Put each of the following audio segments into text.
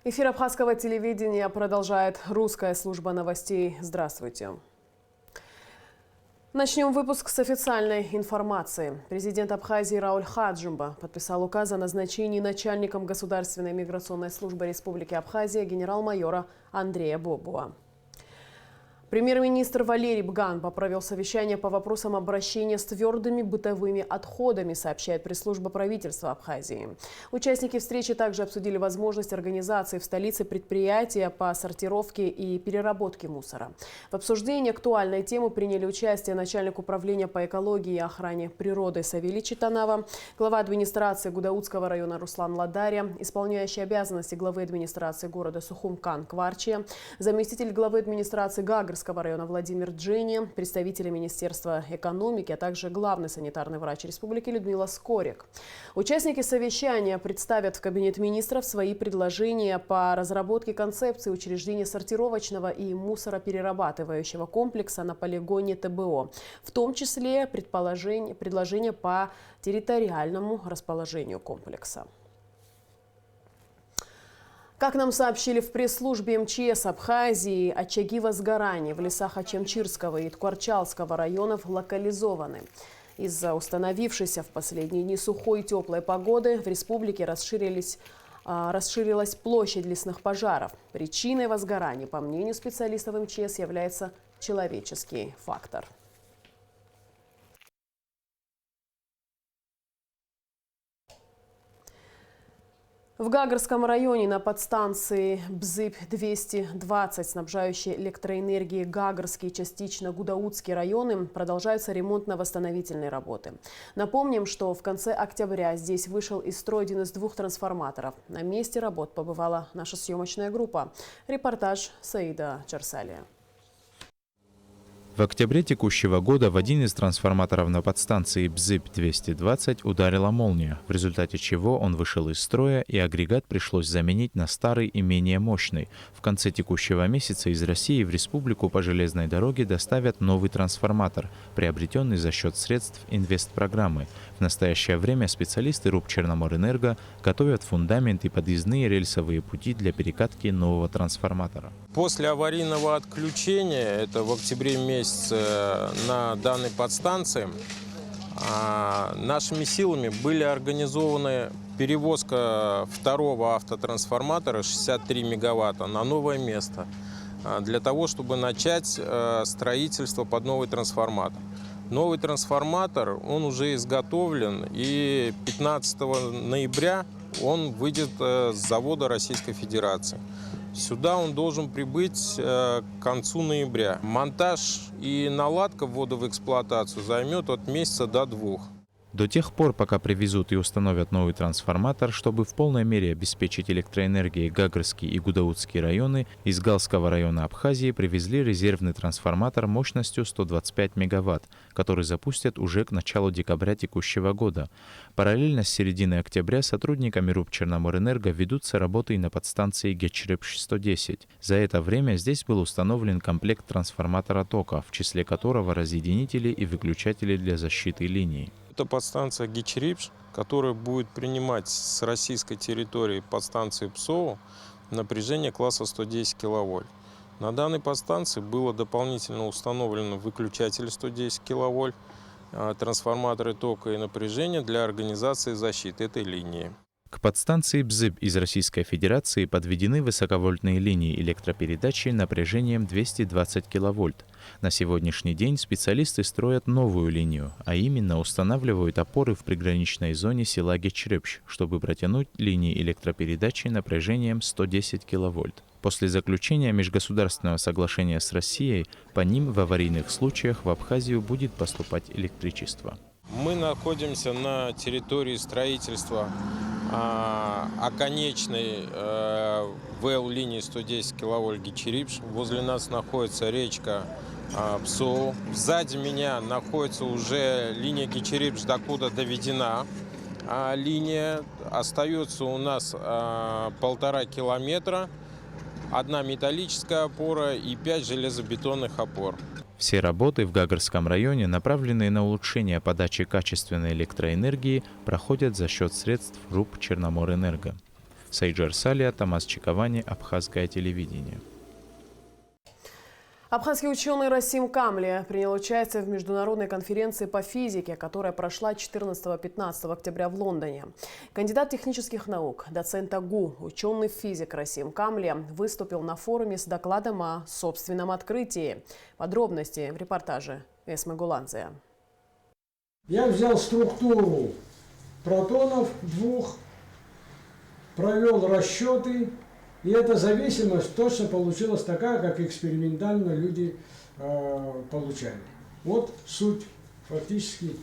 Эфир абхазского телевидения продолжает русская служба новостей. Здравствуйте. Начнем выпуск с официальной информации. Президент Абхазии Рауль Хаджимба подписал указ о назначении начальником Государственной миграционной службы Республики Абхазия генерал-майора Андрея Бобова. Премьер-министр Валерий Бганба провел совещание по вопросам обращения с твердыми бытовыми отходами, сообщает пресс-служба правительства Абхазии. Участники встречи также обсудили возможность организации в столице предприятия по сортировке и переработке мусора. В обсуждении актуальной темы приняли участие начальник управления по экологии и охране природы Савелий Читанава, глава администрации Гудаутского района Руслан Ладаря, исполняющий обязанности главы администрации города Сухумкан Кварчия, заместитель главы администрации Гагарского района Владимир Джени, представители Министерства экономики, а также главный санитарный врач республики Людмила Скорик. Участники совещания представят в Кабинет министров свои предложения по разработке концепции учреждения сортировочного и мусороперерабатывающего комплекса на полигоне ТБО, в том числе предложения по территориальному расположению комплекса. Как нам сообщили в пресс-службе МЧС Абхазии, очаги возгораний в лесах Ачамчирского и Ткварчалского районов локализованы. Из-за установившейся в последние дни сухой и теплой погоды в республике расширилась площадь лесных пожаров. Причиной возгораний, по мнению специалистов МЧС, является человеческий фактор. В Гагарском районе на подстанции БЗИП-220, снабжающей электроэнергией Гагарский и частично Гудаутский районы, продолжаются ремонтно-восстановительные работы. Напомним, что в конце октября здесь вышел из строя один из двух трансформаторов. На месте работ побывала наша съемочная группа. Репортаж Саида Чарсалия. В октябре текущего года в один из трансформаторов на подстанции БЗИП-220 ударила молния, в результате чего он вышел из строя и агрегат пришлось заменить на старый и менее мощный. В конце текущего месяца из России в республику по железной дороге доставят новый трансформатор, приобретенный за счет средств инвестпрограммы. В настоящее время специалисты РУП «Черноморэнерго» готовят фундамент и подъездные рельсовые пути для перекатки нового трансформатора. После аварийного отключения, это в октябре месяце, на данной подстанции, нашими силами были организованы перевозка второго автотрансформатора 63 мегаватта на новое место для того, чтобы начать строительство под новый трансформатор. Новый трансформатор, он уже изготовлен, и 15 ноября он выйдет с завода Российской Федерации. Сюда он должен прибыть к концу ноября. Монтаж и наладка ввода в эксплуатацию займет от месяца до 2. До тех пор, пока привезут и установят новый трансформатор, чтобы в полной мере обеспечить электроэнергией Гагарский и Гудаутский районы, из Галского района Абхазии привезли резервный трансформатор мощностью 125 мегаватт, который запустят уже к началу декабря текущего года. Параллельно с середины октября сотрудниками РУП «Черноморэнерго» ведутся работы и на подстанции Гечрепш-110. За это время здесь был установлен комплект трансформатора тока, в числе которого разъединители и выключатели для защиты линий. Это подстанция Гечрепш, которая будет принимать с российской территории подстанции ПСО напряжение класса 110 киловольт. На данной подстанции было дополнительно установлено выключатели 110 киловольт, трансформаторы тока и напряжения для организации защиты этой линии. К подстанции БЗИП из Российской Федерации подведены высоковольтные линии электропередачи напряжением 220 киловольт. На сегодняшний день специалисты строят новую линию, а именно устанавливают опоры в приграничной зоне села Гечрепш, чтобы протянуть линии электропередачи напряжением 110 киловольт. После заключения межгосударственного соглашения с Россией, по ним в аварийных случаях в Абхазию будет поступать электричество. Мы находимся на территории строительства оконечной ВЛ-линии 110 киловольт Гечрепш. Возле нас находится речка ПСО. Сзади меня находится уже линия Гечрепш, докуда доведена линия. Остается у нас 1,5 километра, 1 металлическая опора и 5 железобетонных опор. Все работы в Гагарском районе, направленные на улучшение подачи качественной электроэнергии, проходят за счет средств РУП «Черноморэнерго». Сайджар Салия, Тамас Чиковани, Абхазское телевидение. Абхазский ученый Расим Камли принял участие в международной конференции по физике, которая прошла 14-15 октября в Лондоне. Кандидат технических наук, доцент АГУ, ученый-физик Расим Камли выступил на форуме с докладом о собственном открытии. Подробности в репортаже Эсмы Гуланзе. Я взял структуру протонов двух, провел расчеты. И эта зависимость точно получилась такая, как экспериментально люди получали. Вот суть фактически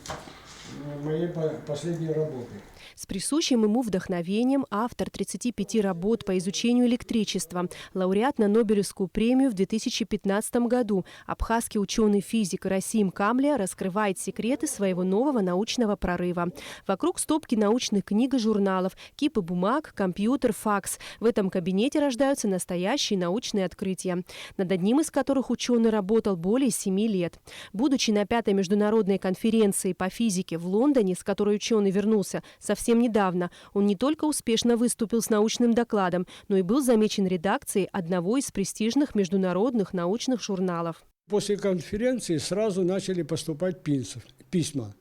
моей последней работы. С присущим ему вдохновением автор 35 работ по изучению электричества, лауреат на Нобелевскую премию в 2015 году, абхазский ученый-физик Расим Камли раскрывает секреты своего нового научного прорыва. Вокруг стопки научных книг и журналов, кипы бумаг, компьютер, факс. В этом кабинете рождаются настоящие научные открытия, над одним из которых ученый работал более 7 лет. Будучи на 5-й международной конференции по физике в Лондоне, с которой ученый вернулся совсем недавно, он не только успешно выступил с научным докладом, но и был замечен редакцией одного из престижных международных научных журналов. После конференции сразу начали поступать письма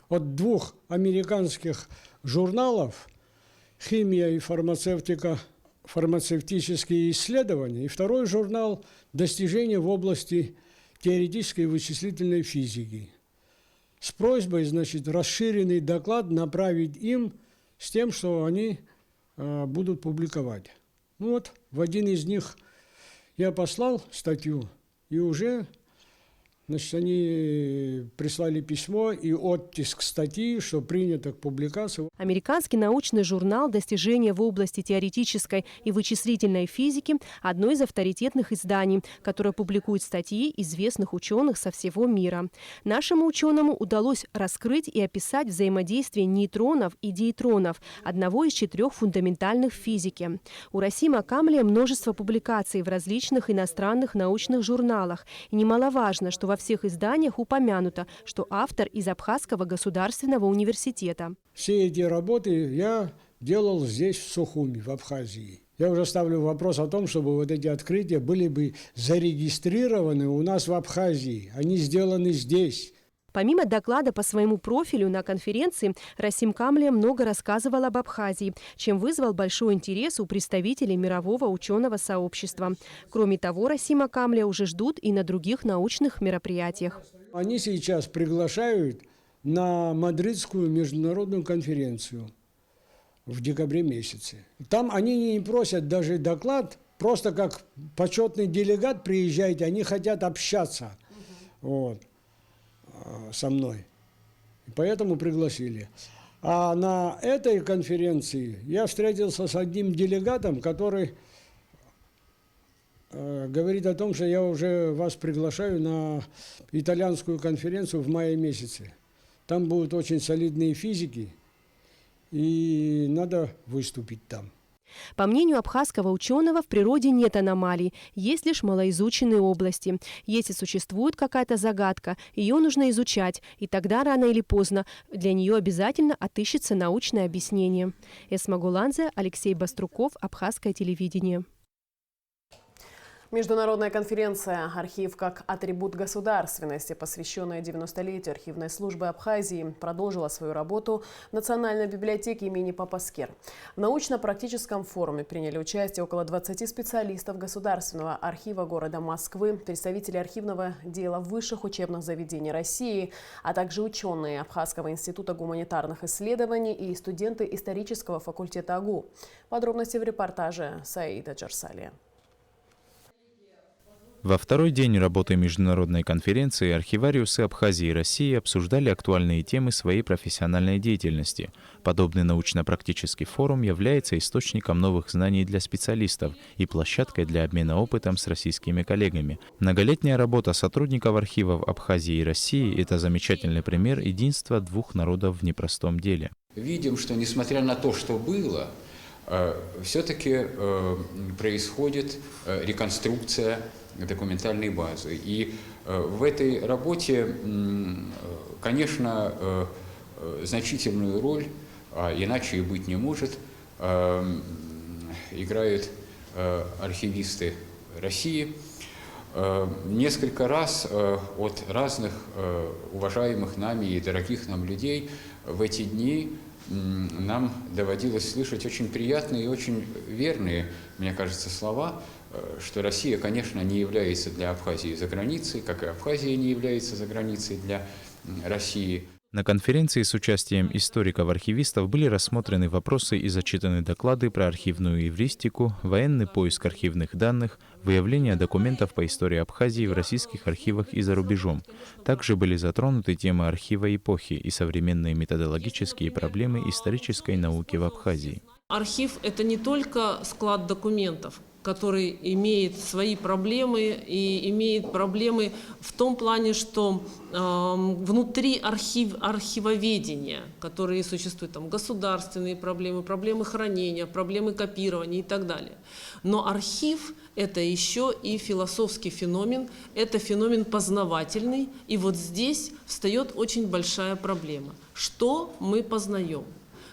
от 2 американских журналов «Химия и фармацевтика», «Фармацевтические исследования» и второй журнал «Достижения в области теоретической и вычислительной физики». С просьбой, значит, расширенный доклад направить им с тем, что они будут публиковать. Ну вот, в один из них я послал статью, и уже, значит, они прислали письмо и оттиск статьи, что принято к публикации. Американский научный журнал «Достижения в области теоретической и вычислительной физики» – одно из авторитетных изданий, которое публикует статьи известных ученых со всего мира. Нашему ученому удалось раскрыть и описать взаимодействие нейтронов и дейтронов, одного из 4 фундаментальных в физике. У Расима Камли множество публикаций в различных иностранных научных журналах. И немаловажно, что во всех изданиях упомянуто, что автор из Абхазского государственного университета. Все эти работы я делал здесь, в Сухуми, в Абхазии. Я уже ставлю вопрос о том, чтобы вот эти открытия были бы зарегистрированы у нас в Абхазии. Они сделаны здесь. Помимо доклада по своему профилю на конференции, Расим Камли много рассказывал об Абхазии, чем вызвал большой интерес у представителей мирового ученого сообщества. Кроме того, Расима Камли уже ждут и на других научных мероприятиях. Они сейчас приглашают на Мадридскую международную конференцию в декабре месяце. Там они не просят даже доклад, просто как почетный делегат приезжайте, они хотят общаться вот, со мной. И поэтому пригласили. А на этой конференции я встретился с одним делегатом, который говорит о том, что я уже вас приглашаю на итальянскую конференцию в мае месяце. Там будут очень солидные физики, и надо выступить там. По мнению абхазского ученого, в природе нет аномалий, есть лишь малоизученные области. Если существует какая-то загадка, ее нужно изучать, и тогда рано или поздно для нее обязательно отыщется научное объяснение. Эсма Гуланзе, Алексей Баструков, Абхазское телевидение. Международная конференция «Архив как атрибут государственности», посвященная 90-летию архивной службы Абхазии, продолжила свою работу в Национальной библиотеке имени Папаскер. В научно-практическом форуме приняли участие около 20 специалистов Государственного архива города Москвы, представители архивного дела высших учебных заведений России, а также ученые Абхазского института гуманитарных исследований и студенты исторического факультета АГУ. Подробности в репортаже Саида Джарсалия. Во второй день работы международной конференции архивариусы Абхазии и России обсуждали актуальные темы своей профессиональной деятельности. Подобный научно-практический форум является источником новых знаний для специалистов и площадкой для обмена опытом с российскими коллегами. Многолетняя работа сотрудников архивов Абхазии и России – это замечательный пример единства двух народов в непростом деле. Видим, что несмотря на то, что было, все-таки происходит реконструкция документальной базы. И в этой работе, конечно, значительную роль, а иначе и быть не может, играют архивисты России. Несколько раз от разных уважаемых нами и дорогих нам людей в эти дни нам доводилось слышать очень приятные и очень верные, мне кажется, слова, что Россия, конечно, не является для Абхазии за границей, как и Абхазия не является за границей для России. На конференции с участием историков-архивистов были рассмотрены вопросы и зачитаны доклады про архивную эвристику, военный поиск архивных данных, выявление документов по истории Абхазии в российских архивах и за рубежом. Также были затронуты темы архива эпохи и современные методологические проблемы исторической науки в Абхазии. Архив – это не только склад документов, который имеет свои проблемы и имеет проблемы в том плане, что внутри архивоведения, которые существуют, там государственные проблемы, проблемы хранения, проблемы копирования и так далее. Но архив – это еще и философский феномен, это феномен познавательный, и вот здесь встает очень большая проблема. Что мы познаем?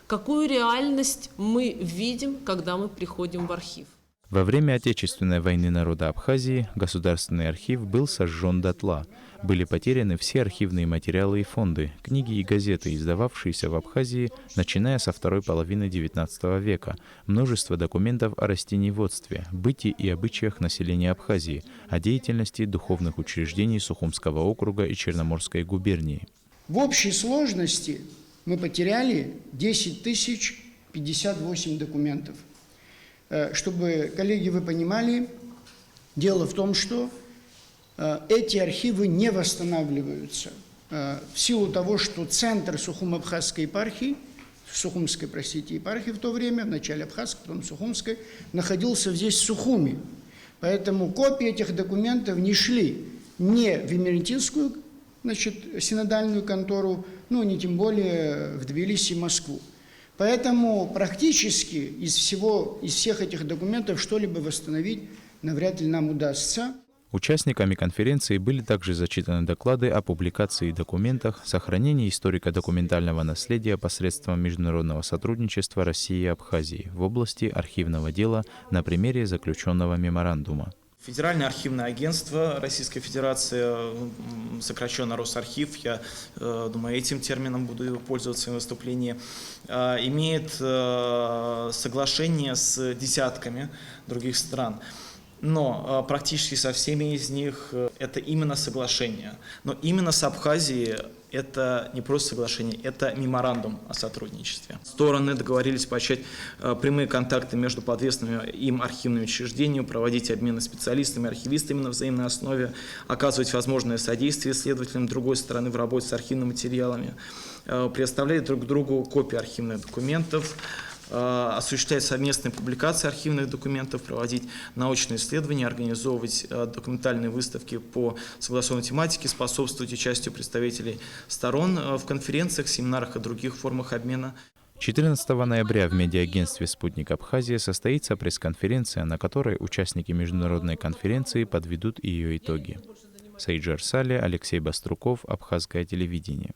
Какую реальность мы видим, когда мы приходим в архив? Во время Отечественной войны народа Абхазии государственный архив был сожжен дотла. Были потеряны все архивные материалы и фонды, книги и газеты, издававшиеся в Абхазии, начиная со второй половины XIX века, множество документов о растениеводстве, быте и обычаях населения Абхазии, о деятельности духовных учреждений Сухумского округа и Черноморской губернии. В общей сложности мы потеряли 10 058 документов. Чтобы, коллеги, вы понимали, дело в том, что эти архивы не восстанавливаются в силу того, что центр Сухум-Абхазской епархии, Сухумской, епархии в то время, в начале Абхазской, потом Сухумской, находился здесь в Сухуме. Поэтому копии этих документов не шли ни в Емеретинскую, синодальную контору, ни тем более в Тбилиси и Москву. Поэтому практически из всех этих документов что-либо восстановить навряд ли нам удастся. Участниками конференции были также зачитаны доклады о публикации и документах, сохранении историко-документального наследия посредством международного сотрудничества России и Абхазии в области архивного дела на примере заключенного меморандума. Федеральное архивное агентство Российской Федерации, сокращенно Росархив, я думаю, этим термином буду пользоваться в своем выступлении, имеет соглашение с десятками других стран. Но практически со всеми из них это именно соглашение. Но именно с Абхазией это не просто соглашение, это меморандум о сотрудничестве. Стороны договорились поощрять прямые контакты между подвесными им архивными учреждениями, проводить обмены специалистами, архивистами на взаимной основе, оказывать возможное содействие исследователям другой стороны в работе с архивными материалами, предоставлять друг другу копии архивных документов, осуществлять совместные публикации архивных документов, проводить научные исследования, организовывать документальные выставки по согласованной тематике, способствовать участию представителей сторон в конференциях, семинарах и других формах обмена. 14 ноября в медиаагентстве «Спутник Абхазия» состоится пресс-конференция, на которой участники международной конференции подведут ее итоги. Саиджар Сале, Алексей Баструков, Абхазское телевидение.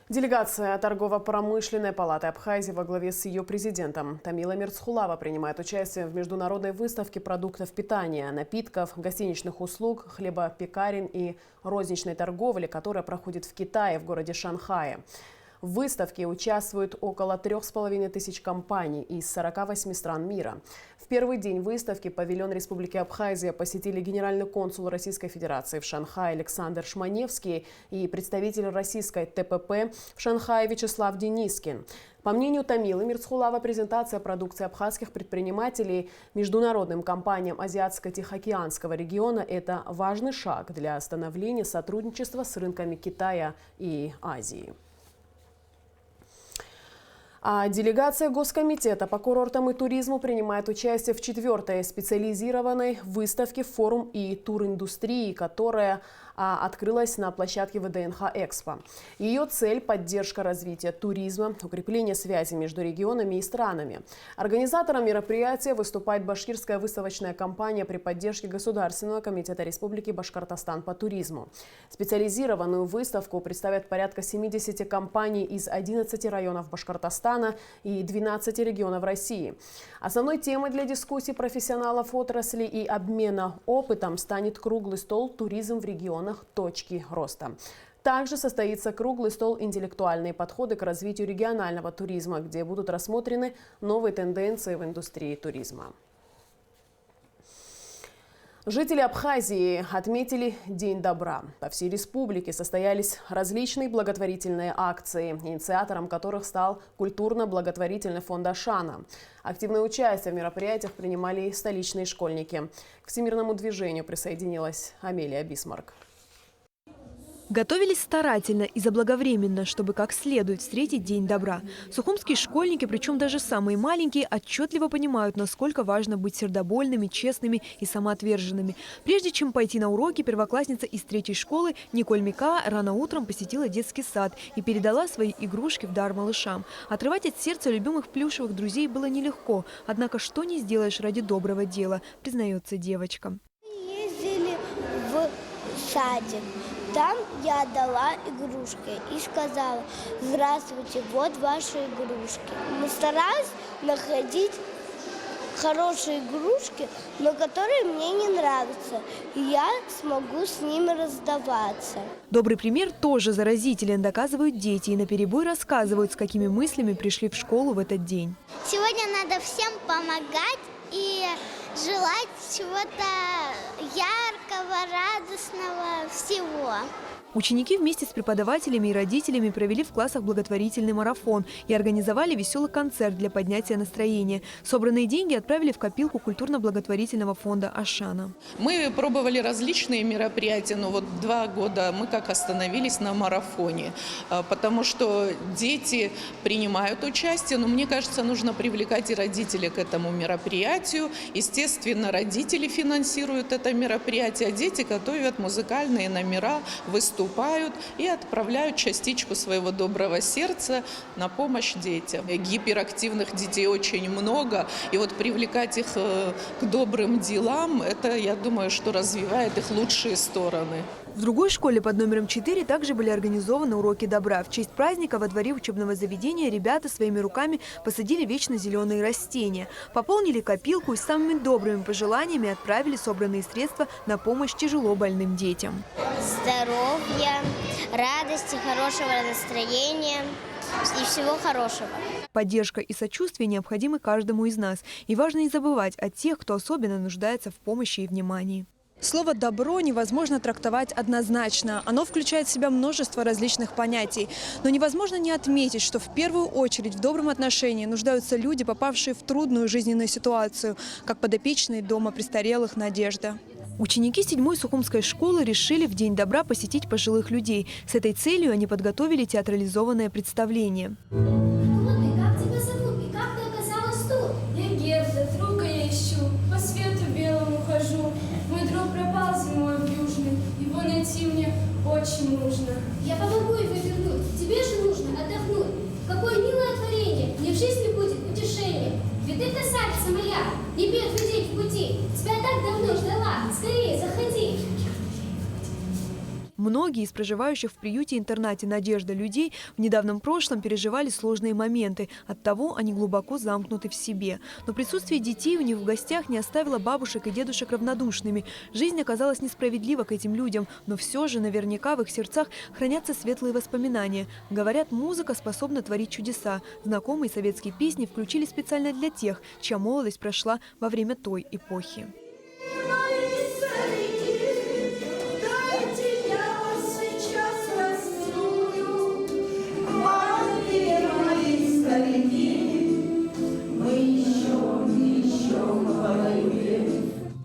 Делегация Торгово-промышленной палаты Абхазии во главе с ее президентом Тамила Мирцхулава принимает участие в международной выставке продуктов питания, напитков, гостиничных услуг, хлебопекарен и розничной торговли, которая проходит в Китае, в городе Шанхае. В выставке участвуют около 3500 компаний из 48 стран мира. В первый день выставки павильон Республики Абхазия посетили генеральный консул Российской Федерации в Шанхае Александр Шманевский и представитель российской ТПП в Шанхае Вячеслав Денискин. По мнению Тамилы Мирцхулава, презентация продукции абхазских предпринимателей международным компаниям Азиатско-Тихоокеанского региона – это важный шаг для становления сотрудничества с рынками Китая и Азии. А делегация Госкомитета по курортам и туризму принимает участие в 4-й специализированной выставке «Форум и туриндустрии», которая открылась на площадке ВДНХ «Экспо». Ее цель – поддержка развития туризма, укрепление связи между регионами и странами. Организатором мероприятия выступает башкирская выставочная компания при поддержке Государственного комитета Республики Башкортостан по туризму. Специализированную выставку представят порядка 70 компаний из 11 районов Башкортостана и 12 регионов России. Основной темой для дискуссий профессионалов отрасли и обмена опытом станет круглый стол «Туризм в регионах. Точки роста». Также состоится круглый стол «Интеллектуальные подходы к развитию регионального туризма», где будут рассмотрены новые тенденции в индустрии туризма. Жители Абхазии отметили День добра. По всей республике состоялись различные благотворительные акции, инициатором которых стал культурно-благотворительный фонд «Ашана». Активное участие в мероприятиях принимали и столичные школьники. К всемирному движению присоединилась Амелия Бисмарк. Готовились старательно и заблаговременно, чтобы как следует встретить День добра. Сухумские школьники, причем даже самые маленькие, отчетливо понимают, насколько важно быть сердобольными, честными и самоотверженными. Прежде чем пойти на уроки, первоклассница из 3-й школы Николь Мика рано утром посетила детский сад и передала свои игрушки в дар малышам. Отрывать от сердца любимых плюшевых друзей было нелегко. Однако что не сделаешь ради доброго дела, признается девочка. Ездили в садик. Там я дала игрушки и сказала: здравствуйте, вот ваши игрушки. Мы старались находить хорошие игрушки, но которые мне не нравятся. И я смогу с ними раздаваться. Добрый пример тоже заразителен, доказывают дети и наперебой рассказывают, с какими мыслями пришли в школу в этот день. Сегодня надо всем помогать и желать чего-то яркого, радостного, всего. Ученики вместе с преподавателями и родителями провели в классах благотворительный марафон и организовали веселый концерт для поднятия настроения. Собранные деньги отправили в копилку культурно-благотворительного фонда «Ашана». Мы пробовали различные мероприятия, но вот 2 года мы как остановились на марафоне, потому что дети принимают участие, но мне кажется, нужно привлекать и родителей к этому мероприятию. Естественно, родители финансируют это мероприятие, а дети готовят музыкальные номера, выступают и отправляют частичку своего доброго сердца на помощь детям. Гиперактивных детей очень много, и вот привлекать их к добрым делам, это, я думаю, что развивает их лучшие стороны. В другой школе под номером 4 также были организованы уроки добра. В честь праздника во дворе учебного заведения ребята своими руками посадили вечно зеленые растения, пополнили копилку и с самыми добрыми пожеланиями отправили собранные средства на помощь тяжело больным детям. Здоровья, радости, хорошего настроения и всего хорошего. Поддержка и сочувствие необходимы каждому из нас. И важно не забывать о тех, кто особенно нуждается в помощи и внимании. Слово «добро» невозможно трактовать однозначно. Оно включает в себя множество различных понятий. Но невозможно не отметить, что в первую очередь в добром отношении нуждаются люди, попавшие в трудную жизненную ситуацию, как подопечные дома престарелых «Надежда». Ученики 7-й Сухумской школы решили в День добра посетить пожилых людей. С этой целью они подготовили театрализованное представление. Как тебя зовут и как ты оказалась тут? Я Герда, друга я ищу, по свету белому хожу. Мой друг пропал зимой в Южный, его найти мне очень нужно. Я помогу его вернуть, тебе же нужно отдохнуть. Какое милое творение, мне в жизни будет утешение. Ведь ты красавица моя, не бед людей в пути. Тебя так давно ждала, скорее заходи. Многие из проживающих в приюте-интернате «Надежда» людей в недавнем прошлом переживали сложные моменты. Оттого они глубоко замкнуты в себе. Но присутствие детей у них в гостях не оставило бабушек и дедушек равнодушными. Жизнь оказалась несправедлива к этим людям, но все же наверняка в их сердцах хранятся светлые воспоминания. Говорят, музыка способна творить чудеса. Знакомые советские песни включили специально для тех, чья молодость прошла во время той эпохи.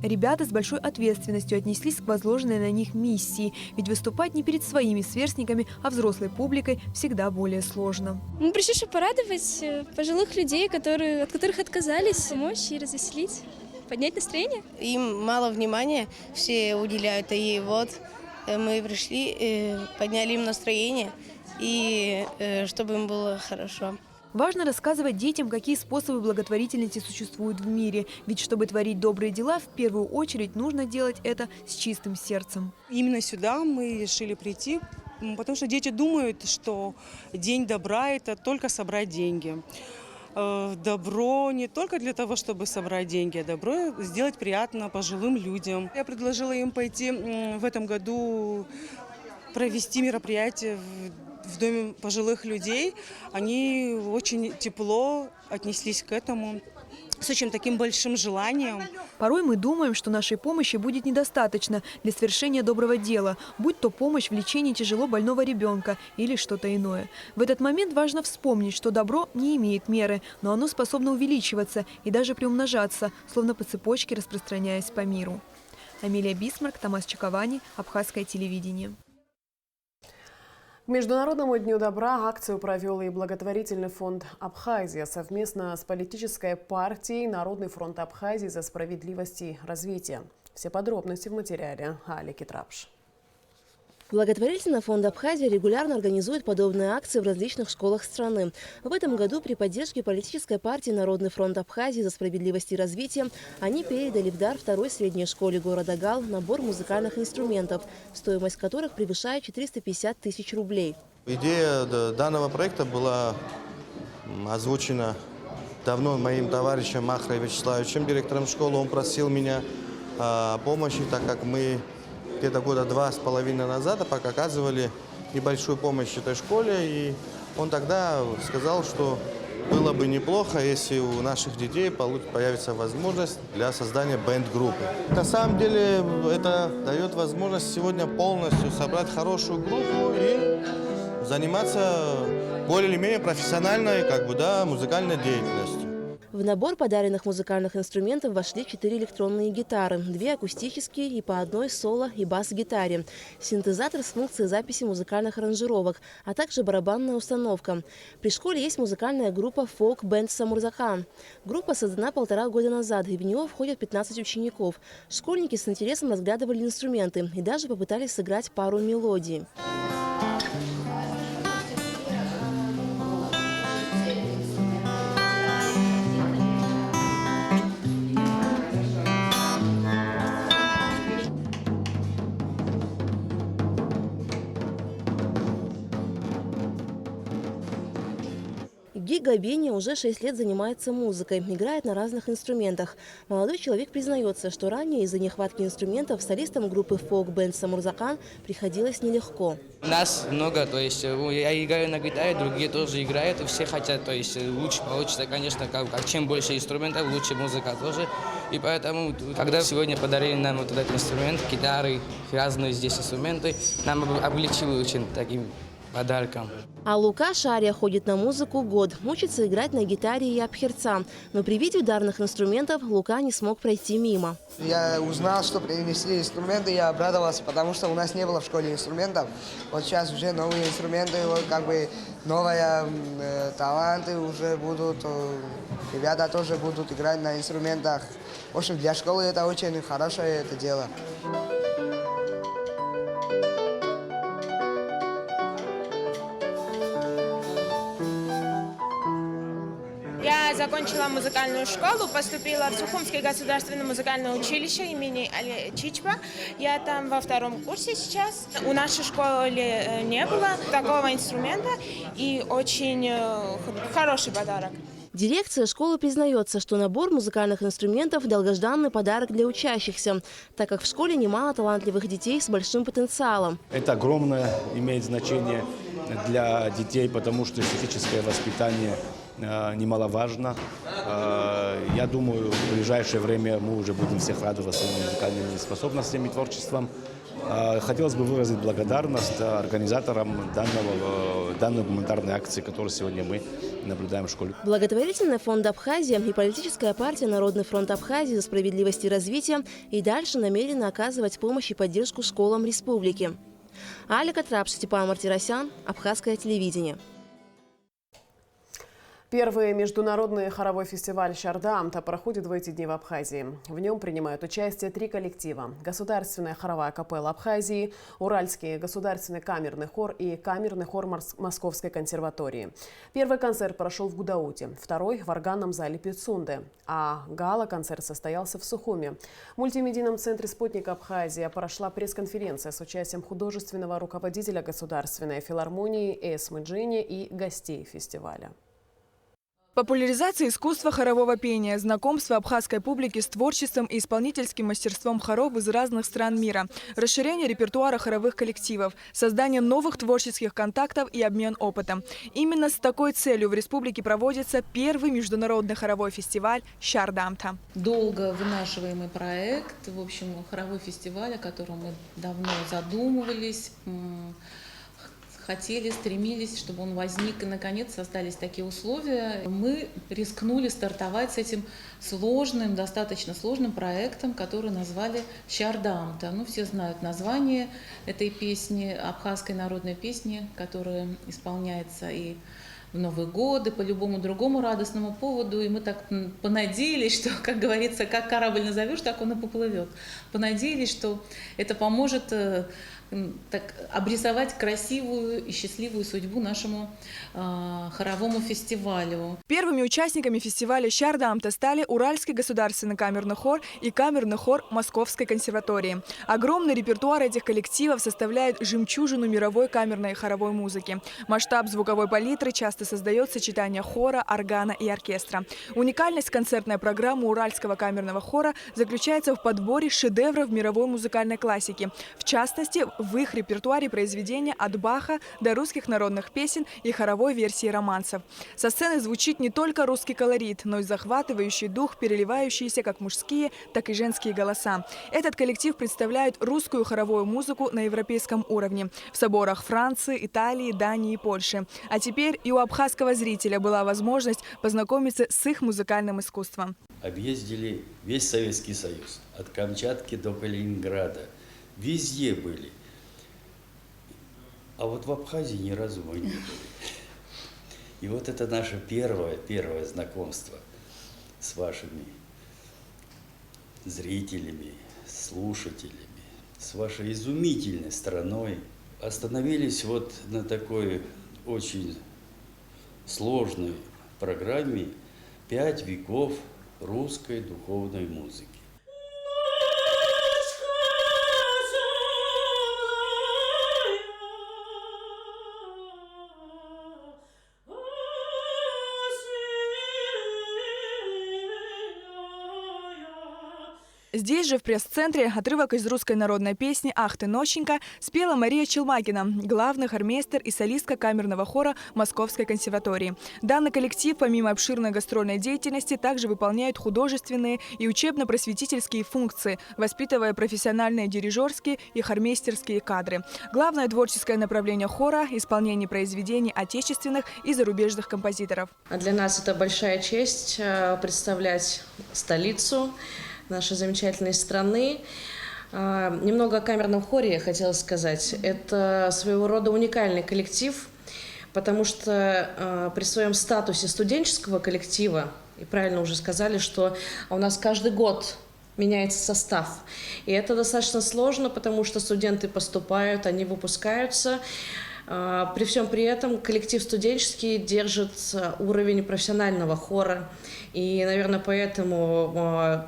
Ребята с большой ответственностью отнеслись к возложенной на них миссии, ведь выступать не перед своими сверстниками, а взрослой публикой всегда более сложно. Мы пришли, чтобы порадовать пожилых людей, от которых отказались, помочь и развеселить, поднять настроение. Им мало внимания все уделяют, и вот Мы пришли, подняли им настроение, и чтобы им было хорошо. Важно рассказывать детям, какие способы благотворительности существуют в мире. Ведь чтобы творить добрые дела, в первую очередь нужно делать это с чистым сердцем. Именно сюда мы решили прийти, потому что дети думают, что день добра – это только собрать деньги. Добро не только для того, чтобы собрать деньги, а добро сделать приятно пожилым людям. Я предложила им пойти в этом году провести мероприятие в Доме пожилых людей. Они очень тепло отнеслись к этому, с очень таким большим желанием. Порой мы думаем, что нашей помощи будет недостаточно для совершения доброго дела, будь то помощь в лечении тяжело больного ребенка или что-то иное. В этот момент важно вспомнить, что добро не имеет меры, но оно способно увеличиваться и даже приумножаться, словно по цепочке распространяясь по миру. Амелия Бисмарк, Томас Чаковани, Абхазское телевидение. К Международному дню добра акцию провел и благотворительный фонд «Абхазия» совместно с политической партией «Народный фронт Абхазии за справедливость и развитие». Все подробности в материале Али Китрапш. Благотворительный фонд «Абхазия» регулярно организует подобные акции в различных школах страны. В этом году при поддержке политической партии «Народный фронт Абхазии за справедливость и развитие» они передали в дар второй средней школе города Гал набор музыкальных инструментов, стоимость которых превышает 450 тысяч рублей. Идея данного проекта была озвучена давно моим товарищем Махрой Вячеславовичем, директором школы. Он просил меня о помощи, так как мы где-то года 2,5 назад оказывали небольшую помощь этой школе. И он тогда сказал, что было бы неплохо, если у наших детей появится возможность для создания бэнд-группы. На самом деле это дает возможность сегодня полностью собрать хорошую группу и заниматься более или менее профессиональной музыкальной деятельностью. В набор подаренных музыкальных инструментов вошли 4 электронные гитары, 2 акустические и по одной соло и бас-гитаре, синтезатор с функцией записи музыкальных аранжировок, а также барабанная установка. При школе есть музыкальная группа «Фолк-бенд Самурзакан». Группа создана 1,5 года назад, и в нее входят 15 учеников. Школьники с интересом разглядывали инструменты и даже попытались сыграть пару мелодий. Гига Беня уже 6 лет занимается музыкой, играет на разных инструментах. Молодой человек признается, что ранее из-за нехватки инструментов солистам группы «Фолк-бенд Самурзакан» приходилось нелегко. Нас много, то есть я играю на гитаре, другие тоже играют, и все хотят, то есть лучше получится, конечно, чем больше инструментов, лучше музыка тоже. И поэтому, когда сегодня подарили нам вот этот инструмент, гитары, разные здесь инструменты, нам облегчили очень таким подарком. А Лука Шария ходит на музыку год, учится играть на гитаре и абхерца. Но при виде ударных инструментов Лука не смог пройти мимо. Я узнал, что принесли инструменты, я обрадовался, потому что у нас не было в школе инструментов. Вот сейчас уже новые инструменты, вот новые таланты уже будут, ребята тоже будут играть на инструментах. В общем, для школы это очень хорошее это дело. Я закончила музыкальную школу, поступила в Сухумское государственное музыкальное училище имени Али Чичпа. Я там во 2-м курсе сейчас. У нашей школы не было такого инструмента, и очень хороший подарок. Дирекция школы признается, что набор музыкальных инструментов – долгожданный подарок для учащихся, так как в школе немало талантливых детей с большим потенциалом. Это огромное имеет значение для детей, потому что эстетическое воспитание немаловажно. Я думаю, в ближайшее время мы уже будем всех радовать своими музыкальными способностями и творчеством. Хотелось бы выразить благодарность организаторам данной гуманитарной акции, которую сегодня мы наблюдаем в школе. Благотворительный фонд «Абхазия» и политическая партия «Народный фронт Абхазии за справедливость и развитие» и дальше намерены оказывать помощь и поддержку школам республики. Аля Китрапш, Степан Мартиросян, Абхазское телевидение. Первый международный хоровой фестиваль «Шардамта» проходит в эти дни в Абхазии. В нем принимают участие 3 коллектива: Государственная хоровая капелла Абхазии, Уральский государственный камерный хор и камерный хор Московской консерватории. Первый концерт прошел в Гудауте, второй – в органном зале Пицунды, а гала-концерт состоялся в Сухуми. В мультимедийном центре «Спутник Абхазия» прошла пресс-конференция с участием художественного руководителя Государственной филармонии Эсмы Джини и гостей фестиваля. Популяризация искусства хорового пения, знакомство абхазской публики с творчеством и исполнительским мастерством хоров из разных стран мира, расширение репертуара хоровых коллективов, создание новых творческих контактов и обмен опытом. Именно с такой целью в республике проводится первый международный хоровой фестиваль «Шардамта». Долго вынашиваемый проект, в общем, хоровой фестиваль, о котором мы давно задумывались, хотели, стремились, чтобы он возник, и наконец создались такие условия. Мы рискнули стартовать с этим сложным, достаточно сложным проектом, который назвали «Шардамта». Ну, все знают название этой песни, абхазской народной песни, которая исполняется и в Новый год, и по любому другому радостному поводу. И мы так понадеялись, что, как говорится, как корабль назовешь, так он и поплывет. Понадеялись, что это поможет так обрисовать красивую и счастливую судьбу нашему хоровому фестивалю. Первыми участниками фестиваля «Шардамта» стали Уральский государственный камерный хор и камерный хор Московской консерватории. Огромный репертуар этих коллективов составляет жемчужину мировой камерной и хоровой музыки. Масштаб звуковой палитры часто создает сочетание хора, органа и оркестра. Уникальность концертной программы Уральского камерного хора заключается в подборе шедевров мировой музыкальной классики. В частности, в их репертуаре произведения от Баха до русских народных песен и хоровой версии романсов. Со сцены звучит не только русский колорит, но и захватывающий дух, переливающиеся как мужские, так и женские голоса. Этот коллектив представляет русскую хоровую музыку на европейском уровне в соборах Франции, Италии, Дании и Польши. А теперь и у абхазского зрителя была возможность познакомиться с их музыкальным искусством. Объездили весь Советский Союз, от Камчатки до Калининграда. Везде были. А вот в Абхазии ни разу мы не были. И вот это наше первое знакомство с вашими зрителями, слушателями, с вашей изумительной страной. Остановились вот на такой очень сложной программе «5 веков русской духовной музыки». Здесь же, в пресс-центре, отрывок из русской народной песни «Ах ты, нощенька» спела Мария Челмагина, главный хормейстер и солистка камерного хора Московской консерватории. Данный коллектив, помимо обширной гастрольной деятельности, также выполняет художественные и учебно-просветительские функции, воспитывая профессиональные дирижерские и хормейстерские кадры. Главное творческое направление хора – исполнение произведений отечественных и зарубежных композиторов. Для нас это большая честь представлять столицу нашей замечательной страны. Немного о камерном хоре я хотела сказать. Это своего рода уникальный коллектив, потому что при своем статусе студенческого коллектива, и правильно уже сказали, что у нас каждый год меняется состав. И это достаточно сложно, потому что студенты поступают, они выпускаются. При всем при этом коллектив студенческий держит уровень профессионального хора. И, наверное, поэтому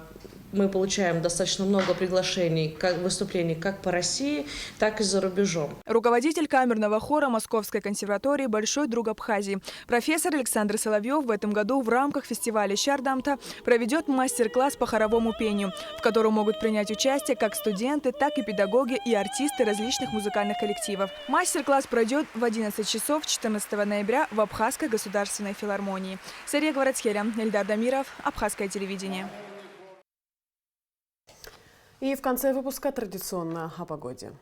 мы получаем достаточно много приглашений, выступлений как по России, так и за рубежом. Руководитель камерного хора Московской консерватории, большой друг Абхазии. Профессор Александр Соловьев в этом году в рамках фестиваля «Шардамта» проведет мастер-класс по хоровому пению, в котором могут принять участие как студенты, так и педагоги и артисты различных музыкальных коллективов. Мастер-класс пройдет в 11 часов 14 ноября в Абхазской государственной филармонии. Сария Гварацхеля, Эльдар Дамиров, Абхазское телевидение. И в конце выпуска традиционно о погоде.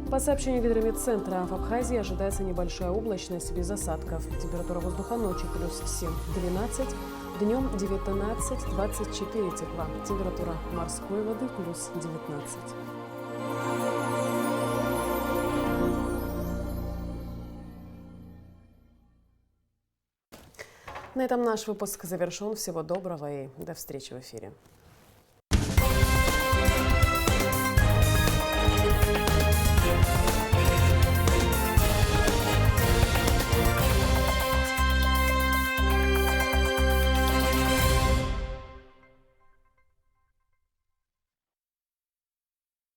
По сообщению Гидрометцентра, в Абхазии ожидается небольшая облачность без осадков. Температура воздуха ночью плюс 7-12, днем 19-24 тепла. Температура морской воды плюс 19. На этом наш выпуск завершен. Всего доброго и до встречи в эфире.